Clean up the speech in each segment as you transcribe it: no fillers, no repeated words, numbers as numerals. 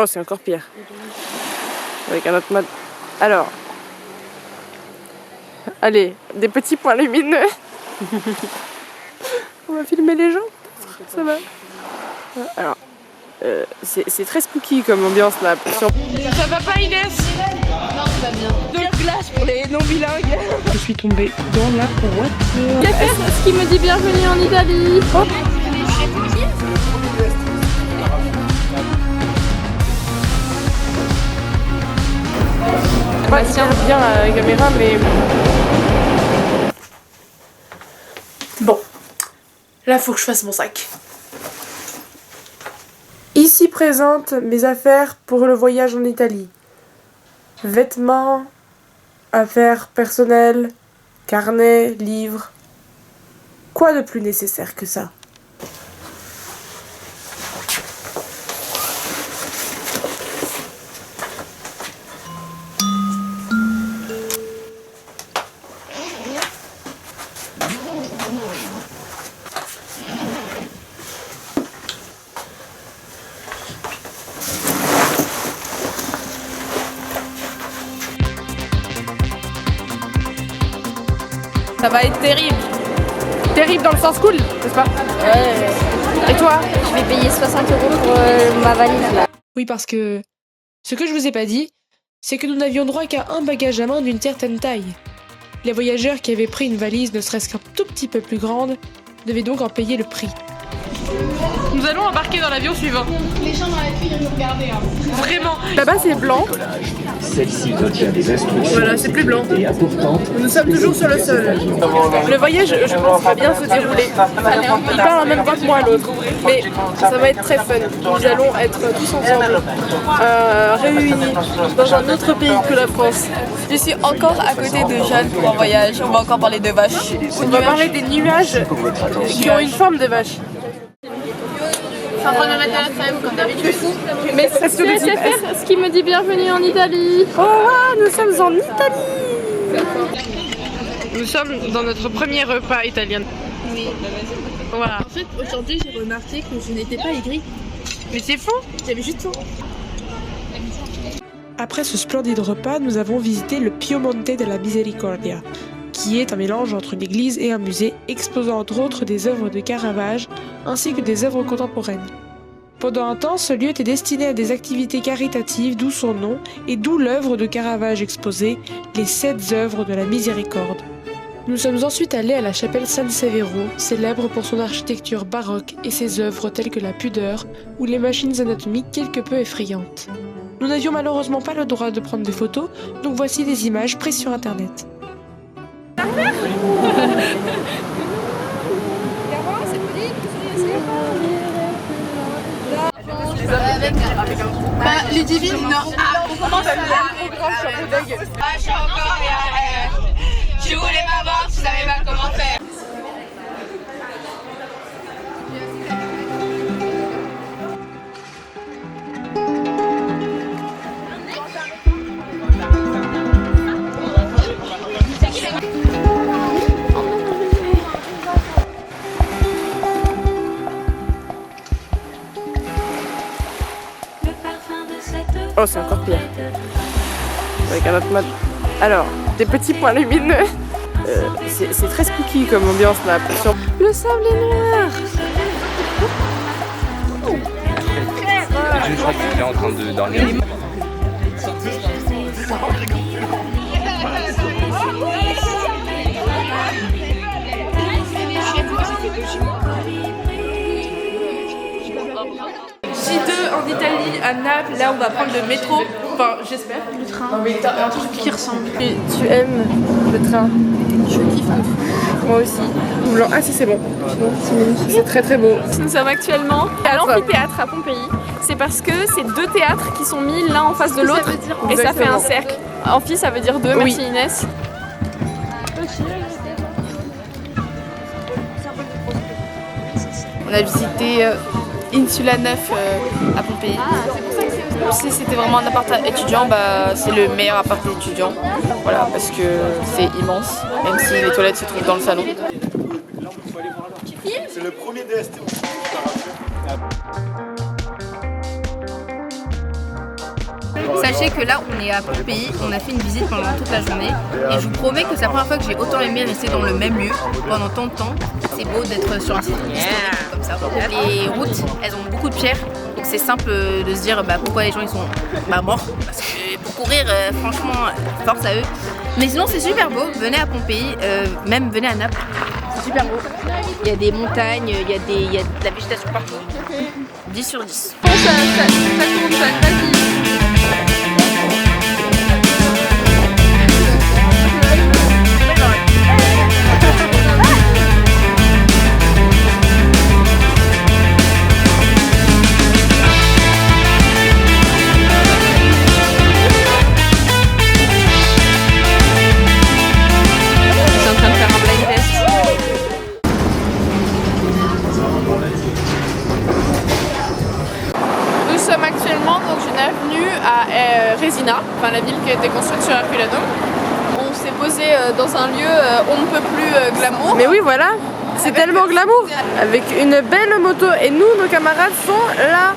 Oh, c'est encore pire. Avec un autre mode. Alors. Allez, des petits points lumineux. On va filmer les gens. Ça va. Alors. C'est très spooky comme ambiance là. Ça va pas, Inès? Non, ça va bien. De glace pour les non-bilingues. Je suis tombée dans la voiture. Quelqu'un ce qui me dit bienvenue en Italie. Oh. Pas bien la caméra, mais... Bon, là faut que je fasse mon sac. Ici présente mes affaires pour le voyage en Italie. Vêtements, affaires personnelles, carnets, livres. Quoi de plus nécessaire que ça? Ça va être terrible. Terrible dans le sens cool, n'est-ce pas? Ouais. Et toi? Je vais payer 60 € pour ma valise là. Oui, parce que ce que je vous ai pas dit, c'est que nous n'avions droit qu'à un bagage à main d'une certaine taille. Les voyageurs qui avaient pris une valise ne serait-ce qu'un tout petit peu plus grande devaient donc en payer le prix. Nous allons embarquer dans l'avion suivant. Les gens dans la cuisine nous regardaient. Vraiment. Là-bas c'est blanc. Celle-ci contient des instructions. Voilà, c'est plus blanc. Et importantes. Nous sommes toujours sur le sol. Le voyage, je pense, va bien se dérouler. Il parle en même temps que moi l'autre. Mais ça va être très fun. Nous allons être tous ensemble, réunis dans un autre pays que la France. Je suis encore à côté de Jeanne pour un voyage. On va encore parler de vaches. On va parler des nuages qui ont une forme de vache. Je suis en train de me mettre à la crème comme d'habitude. Mais c'est ce que le type. Ce qui me dit bienvenue en Italie. Oh, wow, nous sommes en Italie. Nous sommes dans notre premier repas italien. Oui. Voilà. En fait, aujourd'hui, j'ai remarqué que je n'étais pas aigrie. Mais c'est fou. J'avais juste faim. Après ce splendide repas, nous avons visité le Piemonte della Misericordia, qui est un mélange entre une église et un musée exposant entre autres des œuvres de Caravage ainsi que des œuvres contemporaines. Pendant un temps, ce lieu était destiné à des activités caritatives, d'où son nom et d'où l'œuvre de Caravage exposée, les 7 œuvres de la Miséricorde. Nous sommes ensuite allés à la chapelle San Severo, célèbre pour son architecture baroque et ses œuvres telles que la Pudeur ou les machines anatomiques quelque peu effrayantes. Nous n'avions malheureusement pas le droit de prendre des photos, donc voici des images prises sur internet. Ludivine, non. Je voulais m'avoir, tu savais pas comment faire. Oh, c'est encore pire. Avec un autre mode. Alors, des petits points lumineux. C'est très spooky comme ambiance là. Le sable est noir. Je crois qu'il est en train de dormir. J2 en Italie, à Naples, là on va prendre le métro, enfin j'espère. Le train. Un truc qui ressemble. Tu aimes le train? Je kiffe. Moi aussi. Blanc. Ah si, c'est bon. C'est très très beau. Nous sommes actuellement à l'amphithéâtre à Pompéi. C'est parce que c'est 2 théâtres qui sont mis l'un en face de l'autre et ça fait un cercle. Amphi ça veut dire 2, merci Inès. On a visité Insula 9 à Pompéi. Si c'était vraiment un appart étudiant, bah, c'est le meilleur appart étudiant. Voilà, parce que c'est immense, même si les toilettes se trouvent dans le salon. C'est le premier DST. Sachez que là, on est à Pompéi, on a fait une visite pendant toute la journée et je vous promets que c'est la première fois que j'ai autant aimé rester dans le même lieu pendant tant de temps. C'est beau d'être sur un site historique comme ça. Les routes, elles ont beaucoup de pierres, donc c'est simple de se dire pourquoi les gens ils sont morts. Parce que pour courir, franchement, force à eux. Mais sinon, c'est super beau. Venez à Pompéi, même venez à Naples. C'est super beau. Il y a des montagnes, il y a de la végétation partout. 10 sur 10. Ça tourne, vas-y. Nous sommes actuellement dans une avenue à Resina, enfin la ville qui a été construite sur Herculanum. On s'est posé dans un lieu on ne peut plus glamour. Mais oui, voilà, c'est tellement glamour. Avec une belle moto et nous, nos camarades sont là.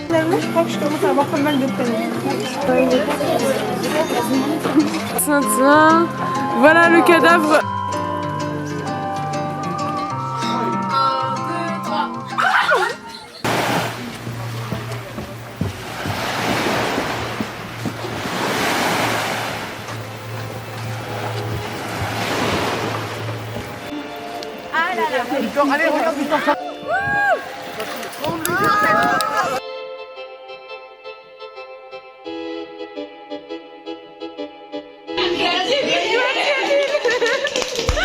Finalement, je crois que je commence à avoir pas mal de peine. Tiens, voilà le cadavre. Allez, regarde du temps.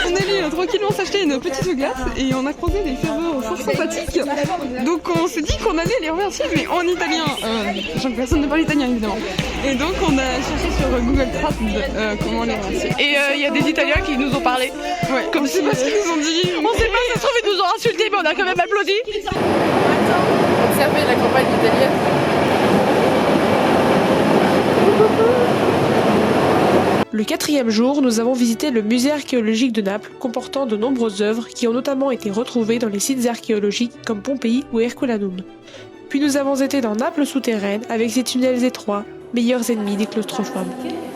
On allait tranquillement s'acheter une petite glace et on a croisé des serveurs fort sympathiques. Donc on s'est dit qu'on allait les remercier mais en italien. Personne ne parle italien évidemment. Et donc on a cherché sur Google Trans comment les remercier. Et il y a des Italiens qui nous ont parlé. Ouais, comme c'est pas ce qu'ils nous ont dit. On sait pas, ça se trouve ils nous ont insultés mais on a quand même applaudi. Observez la campagne italienne. Le 4e jour, nous avons visité le musée archéologique de Naples, comportant de nombreuses œuvres qui ont notamment été retrouvées dans les sites archéologiques comme Pompéi ou Herculanum. Puis nous avons été dans Naples souterraine avec ses tunnels étroits, meilleurs ennemis des claustrophobes.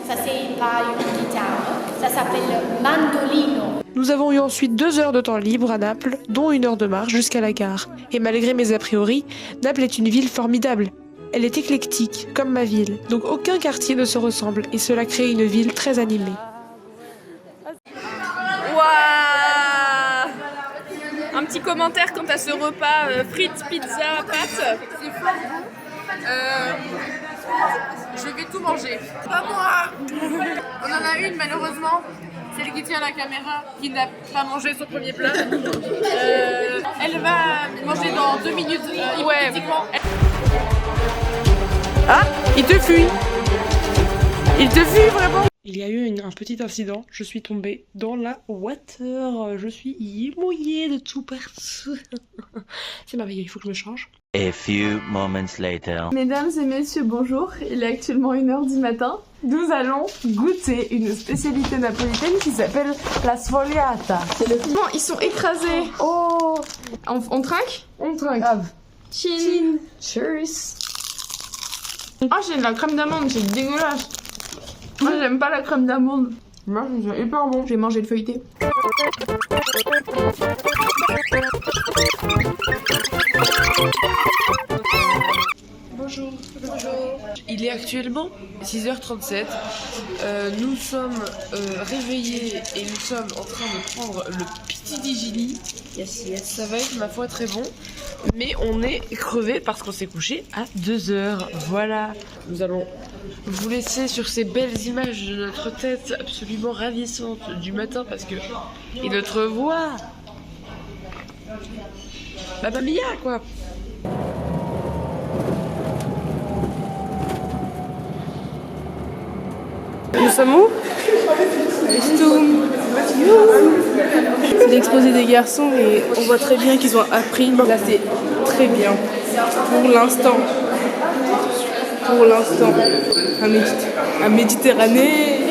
Ça c'est pas une guitare, ça s'appelle mandolino. Nous avons eu ensuite 2 heures de temps libre à Naples, dont 1 heure de marche jusqu'à la gare. Et malgré mes a priori, Naples est une ville formidable. Elle est éclectique, comme ma ville, donc aucun quartier ne se ressemble et cela crée une ville très animée. Waouh! Un petit commentaire quant à ce repas frites, pizza, pâtes. C'est fort bon. Je vais tout manger. Pas moi. On en a une malheureusement. Celle qui tient la caméra, qui n'a pas mangé son premier plat. Elle va manger dans 2 minutes, hypothétiquement. Ah, il te fuit. Il te fuit vraiment. Il y a eu un petit incident, je suis tombée dans la water, je suis mouillée de tout partout. C'est merveilleux, il faut que je me change. A few moments later. Mesdames et messieurs, bonjour. Il est actuellement 1h du matin. Nous allons goûter une spécialité napolitaine qui s'appelle la sfogliata. Non, ils sont écrasés. Oh, On trinque? on trinque. Chin. Cheers. Ah, j'ai de la crème d'amande, c'est dégueulasse. Moi, j'aime pas la crème d'amande. Moi, c'est hyper bon. J'ai mangé le feuilleté. Bonjour. Il est actuellement 6h37. Nous sommes réveillés et nous sommes en train de prendre le petit digili. Yes. Ça va être ma foi très bon. Mais on est crevé parce qu'on s'est couché à 2h. Voilà. Nous allons vous laisser sur ces belles images de notre tête absolument ravissante du matin parce que... Et notre voix. Mamma mia quoi. Nous sommes où? C'est l'exposé des garçons et on voit très bien qu'ils ont appris. Là c'est très bien. Pour l'instant. À Méditerranée.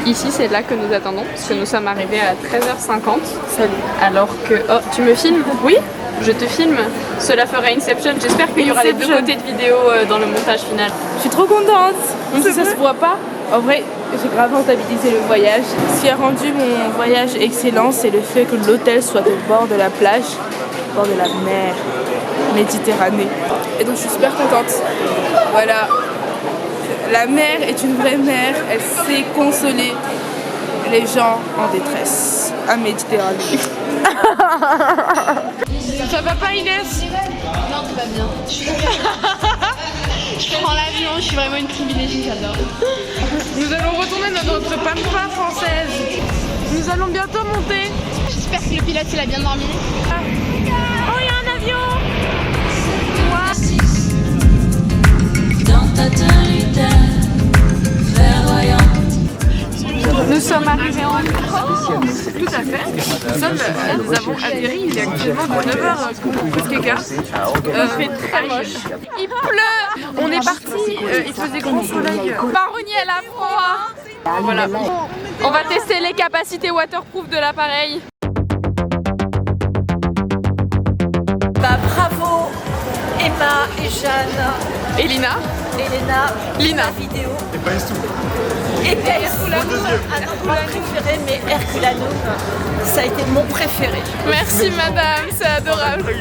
Ici, c'est là que nous attendons, parce que nous sommes arrivés à 13h50. Salut. Alors que... Oh, tu me filmes? Oui, je te filme. Cela fera Inception. J'espère qu'il y aura les deux côtés de vidéo dans le montage final. Je suis trop contente. Même si ça se voit pas. En vrai, j'ai grave rentabilisé le voyage. Ce qui a rendu mon voyage excellent, c'est le fait que l'hôtel soit au bord de la plage, au bord de la mer Méditerranée. Et donc je suis super contente. Voilà. La mer est une vraie mère. Elle sait consoler les gens en détresse à Méditerranée. Ça va pas, Inès? Non, tout va bien. Je prends l'avion, je suis vraiment une privilégiée, j'adore. Nous allons retourner dans notre pampa française. Nous allons bientôt monter. J'espère que le pilote il a bien dormi. Oh, il y a un avion. Nous sommes arrivés en France. Tout à fait. Nous avons atterri, il est actuellement 9h presque 15. Il fait très moche. Il pleut. On est parti, il faisait grand soleil. Maroni elle a froid. Voilà. On va tester les capacités waterproof de l'appareil. Bah bravo Emma et Jeanne. Et Lina. Lina. La vidéo. Et pas tout. Et Herculanum, mon préféré, mais Herculanum, ça a été mon préféré. Merci madame, c'est adorable.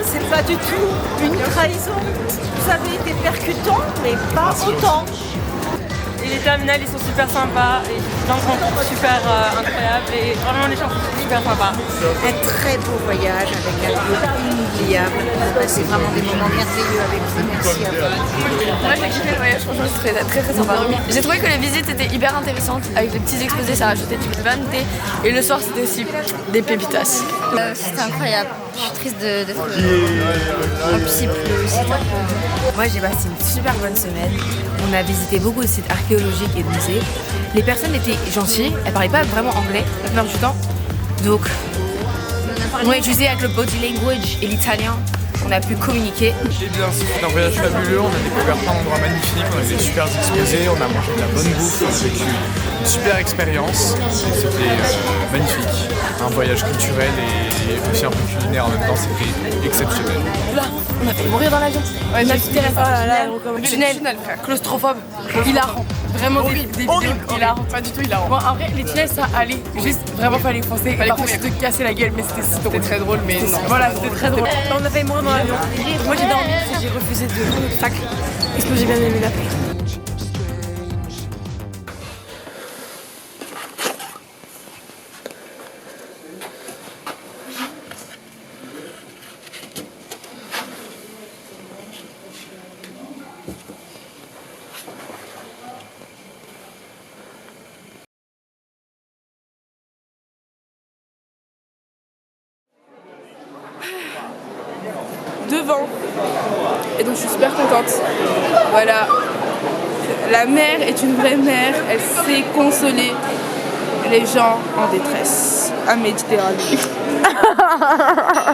C'est pas du tout une trahison. Vous avez été percutant, mais pas autant. Et les terminales, ils sont super sympas, et les gens sont super incroyables, et vraiment les gens sont super sympas. Un très beau voyage avec un lieu inoubliable. C'est vraiment des moments merveilleux avec vous. Merci à vous. Moi j'ai kiffé le voyage, franchement c'était très sympa. J'ai trouvé que les visites étaient hyper intéressantes, avec les petits exposés, ça rajoutait du vanité, et le soir c'était aussi des pépitas. C'était incroyable. Je suis triste d'être en plus il pleut aussi. Moi j'ai passé une super bonne semaine. On a visité beaucoup de sites archéologiques et de musées. Les personnes étaient gentilles, elles parlaient pas vraiment anglais la plupart du temps. Donc on a utilisé avec le body language et l'italien. On a pu communiquer. Eh bien, c'était un voyage fabuleux, on a découvert plein d'endroits magnifiques, on a eu des super exposés, on a mangé de la bonne bouffe, on a vécu une super expérience. C'était magnifique. Un voyage culturel et aussi un peu culinaire en même temps, c'était exceptionnel. Là, on a fait mourir dans l'avion. Ouais, on a fait le tunnel, claustrophobe, hilarant. Vraiment des vidéos hilarantes. Pas du tout hilarant. Bon, en vrai, les tunnels ça allait. Juste vraiment fallait foncer. Parfois c'était te casser la gueule, mais c'était très drôle. Mais non. Voilà, c'était très drôle. On a failli mourir dans l'avion. Moi j'ai dormi parce que j'ai refusé de fac. Est-ce que j'ai bien aimé la paix? Devant. Et donc je suis super contente. Voilà. La mer est une vraie mère. Elle sait consoler les gens en détresse à Méditerranée.